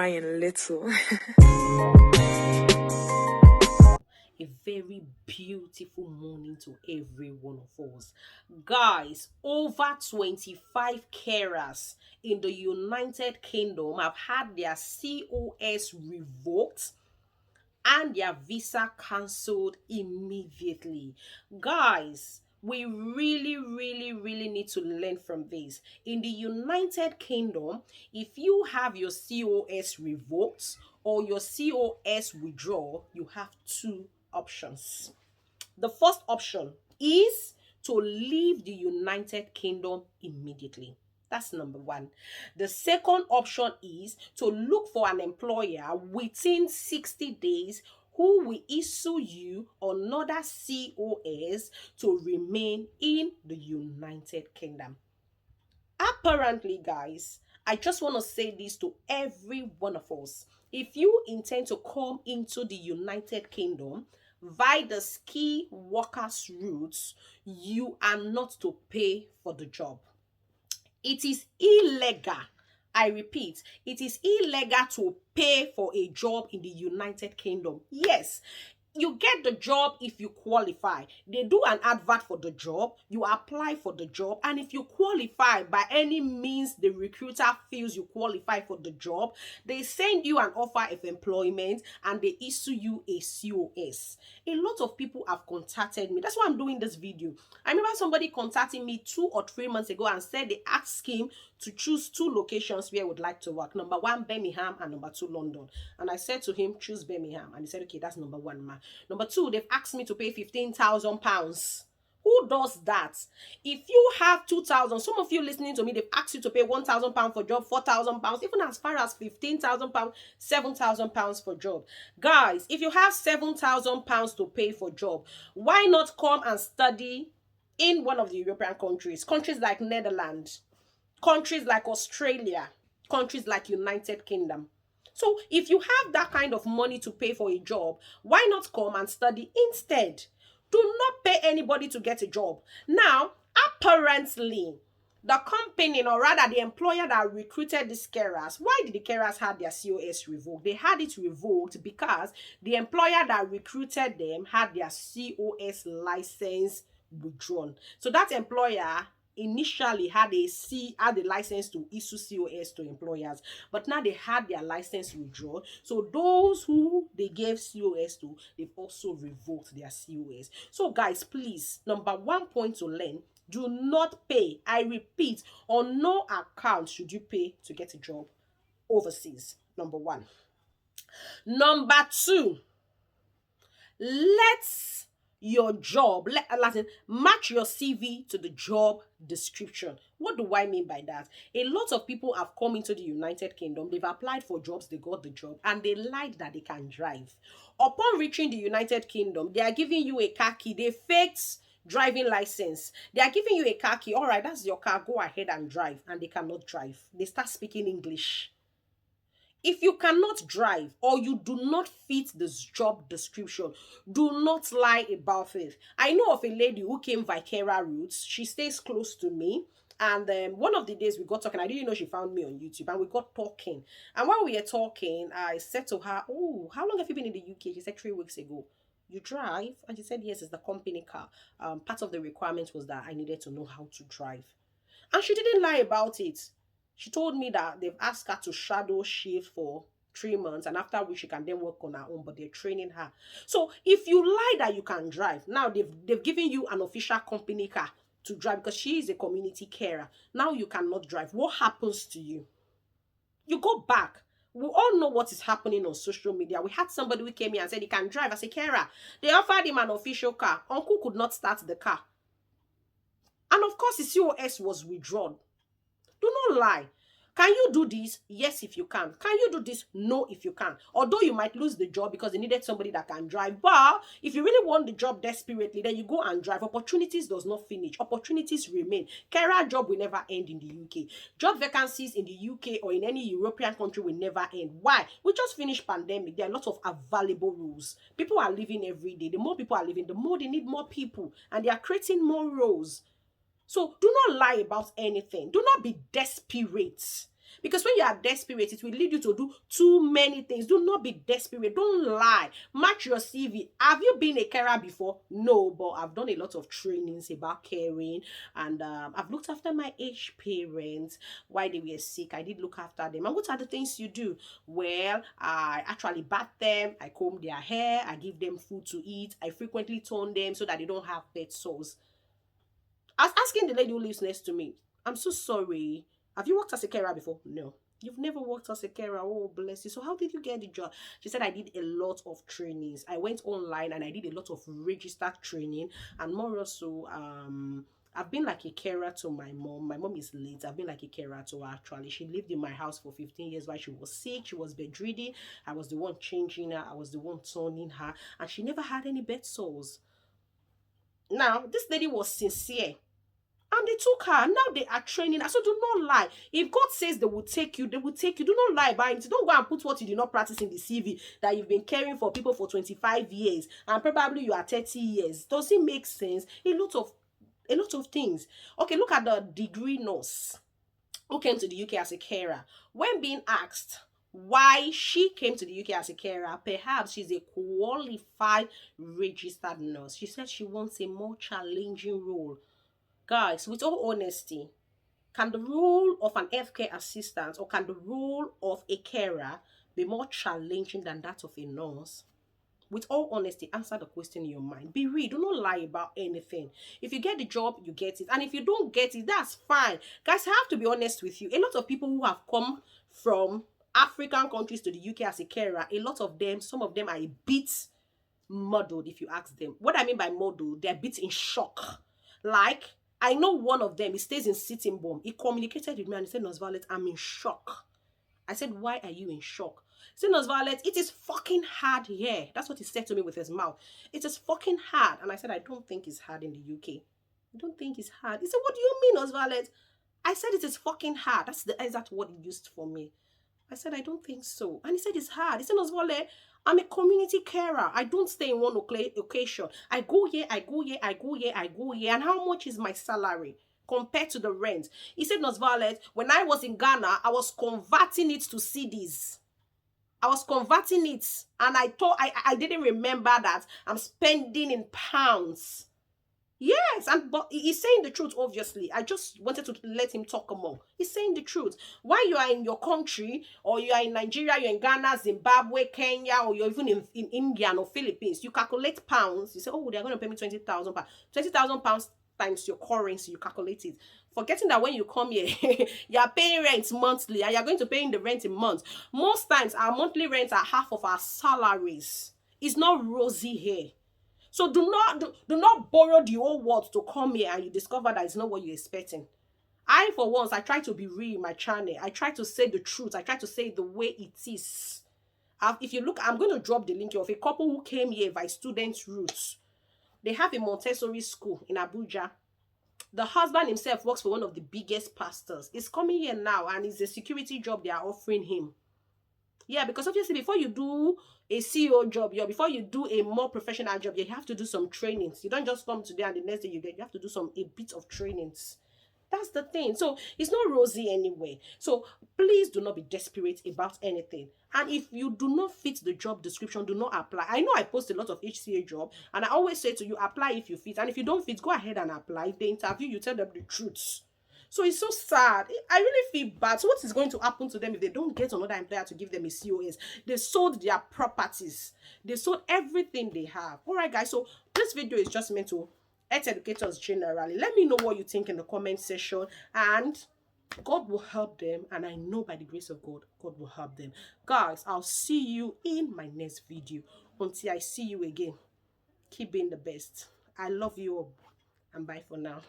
crying little. A very beautiful morning to every one of us. Guys, over 25 carers in the United Kingdom have had their COS revoked and their visa cancelled immediately. Guys, we really need to learn from this. In the United Kingdom, if you have your COS revoked or your COS withdraw, you have two options. The first option is to leave the United Kingdom immediately. That's number one. The second option is to look for an employer within 60 days who will issue you another COS to remain in the United Kingdom. Apparently, guys, I just want to say this to every one of us. If you intend to come into the United Kingdom via the ski workers routes, you are not to pay for the job. It is illegal. I repeat, it is illegal to pay for a job in the United Kingdom. Yes, you get the job if you qualify. They do an advert for the job, you apply for the job, and if you qualify by any means the recruiter feels you qualify for the job, they send you an offer of employment and they issue you a COS. A lot of people have contacted me. That's why I'm doing this video. I remember somebody contacting me 2 or 3 months ago and said they asked him to choose 2 locations where he would like to work. Number 1, Birmingham, and number 2, London. And I said to him, choose Birmingham. And he said, okay, that's number 1, ma. Number 2, they've asked me to pay £15,000. Who does that? If you have 2,000, some of you listening to me, they've asked you to pay £1,000 for job, £4,000, even as far as £15,000, £7,000 for job. Guys, if you have £7,000 to pay for job, why not come and study in one of the European countries like Netherlands, countries like Australia, countries like United Kingdom? So if you have that kind of money to pay for a job, why not come and study instead? Do not pay anybody to get a job. Now, apparently, the company, or rather the employer that recruited these carers, why did the carers have their COS revoked? They had it revoked because the employer that recruited them had their COS license withdrawn. So that employer initially had a license to issue COS to employers, but now they had their license withdrawn. So those who they gave COS to, they've also revoked their COS. So guys, please, number 1 point to learn: do not pay. I repeat, on no account should you pay to get a job overseas. Number 1. Number 2, let's your job, match your CV to the job description. What do I mean by that? A lot of people have come into the United Kingdom, they've applied for jobs, they got the job, and they lied that they can drive. Upon reaching the United Kingdom, they are giving you a car key. They faked driving license. They are giving you a car key. All right, that's your car, go ahead and drive. And they cannot drive. They start speaking English. If you cannot drive or you do not fit this job description, do not lie about it. I know of a lady who came via carer routes. She stays close to me. And one of the days we got talking, I didn't know she found me on YouTube, and we got talking. And while we were talking, I said to her, oh, how long have you been in the UK? She said 3 weeks ago. You drive? And she said, yes, it's the company car. Part of the requirement was that I needed to know how to drive. And she didn't lie about it. She told me that they've asked her to shadow shift for 3 months, and after which she can then work on her own, but they're training her. So if you lie that you can drive, now they've given you an official company car to drive because she is a community carer. Now you cannot drive. What happens to you? You go back. We all know what is happening on social media. We had somebody who came here and said he can drive as a carer. They offered him an official car. Uncle could not start the car. And of course, his COS was withdrawn. Do not lie. Can you do this? Yes, if you can. Can you do this? No, if you can. Although you might lose the job because they needed somebody that can drive. But if you really want the job desperately, then you go and drive. Opportunities does not finish. Opportunities remain. Carer job will never end in the UK. Job vacancies in the UK or in any European country will never end. Why? We just finished pandemic. There are a lot of available roles. People are living every day. The more people are living, the more they need more people. And they are creating more roles. So do not lie about anything. Do not be desperate. Because when you are desperate, it will lead you to do too many things. Do not be desperate. Don't lie. Match your CV. Have you been a carer before? No, but I've done a lot of trainings about caring, and I've looked after my aged parents while they were sick. I did look after them. And what are the things you do? Well, I actually bath them. I comb their hair. I give them food to eat. I frequently tone them so that they don't have bed sores. I was asking the lady who lives next to me, I'm so sorry. Have you worked as a carer before? No. You've never worked as a carer. Oh, bless you. So how did you get the job? She said, I did a lot of trainings. I went online and I did a lot of registered training. And more also, I've been like a carer to my mom. My mom is late. I've been like a carer to her actually. She lived in my house for 15 years while she was sick. She was bedridden. I was the one changing her. I was the one turning her. And she never had any bed sores. Now, this lady was sincere. And they took her. Now they are training her. So do not lie. If God says they will take you, they will take you. Do not lie about it. Don't go and put what you did not practice in the CV, that you've been caring for people for 25 years and probably you are 30 years. Does it make sense? A lot of things. Okay, look at the degree nurse who came to the UK as a carer. When being asked why she came to the UK as a carer, perhaps she's a qualified registered nurse. She said she wants a more challenging role. Guys, with all honesty, can the role of an healthcare assistant or can the role of a carer be more challenging than that of a nurse? With all honesty, answer the question in your mind. Be real. Do not lie about anything. If you get the job, you get it. And if you don't get it, that's fine. Guys, I have to be honest with you. A lot of people who have come from African countries to the UK as a carer, a lot of them, some of them are a bit muddled if you ask them. What I mean by muddled, they're a bit in shock. Like, I know one of them, he stays in Sitting Bomb. He communicated with me and he said, Nurse Violet, I'm in shock. I said, why are you in shock? He said, Nurse Violet, it is fucking hard here. That's what he said to me with his mouth. It is fucking hard. And I said, I don't think it's hard in the UK. I don't think it's hard. He said, what do you mean, Nurse Violet? I said, it is fucking hard. That's the exact word he used for me. I said, I don't think so. And he said, it's hard. He said, Nurse Violet, I'm a community carer. I don't stay in one occasion. I go here, I go here, I go here, I go here. And how much is my salary compared to the rent? He said, Nurse Violet, when I was in Ghana, I was converting it to cedis. I was converting it. And I thought, I didn't remember that I'm spending in pounds. Yes, but he's saying the truth, obviously. I just wanted to let him talk more. He's saying the truth. While you are in your country, or you are in Nigeria, you're in Ghana, Zimbabwe, Kenya, or you're even in India or Philippines, you calculate pounds. You say, oh, they're going to pay me 20,000 pounds. 20,000 pounds times your currency, you calculate it. Forgetting that when you come here, you're paying rent monthly, and you're going to pay in the rent in months. Most times, our monthly rents are half of our salaries. It's not rosy here. So do not borrow the old words to come here and you discover that it's not what you're expecting. I, for once, I try to be real in my channel. I try to say the truth. I try to say it the way it is. If you look, I'm going to drop the link of a couple who came here by student routes. They have a Montessori school in Abuja. The husband himself works for one of the biggest pastors. He's coming here now and it's a security job they are offering him. Yeah, because obviously before you do a CEO job, before you do a more professional job, you have to do some trainings. You don't just come today and the next day you have to do a bit of trainings. That's the thing. So it's not rosy anyway. So please do not be desperate about anything. And if you do not fit the job description, do not apply. I know I post a lot of HCA job and I always say to you, apply if you fit. And if you don't fit, go ahead and apply. If they interview, you tell them the truth. So it's so sad. I really feel bad. So what is going to happen to them if they don't get another employer to give them a COS? They sold their properties. They sold everything they have. All right, guys. So this video is just meant to health educators generally. Let me know what you think in the comment section. And God will help them. And I know by the grace of God, God will help them. Guys, I'll see you in my next video. Until I see you again, keep being the best. I love you all. And bye for now.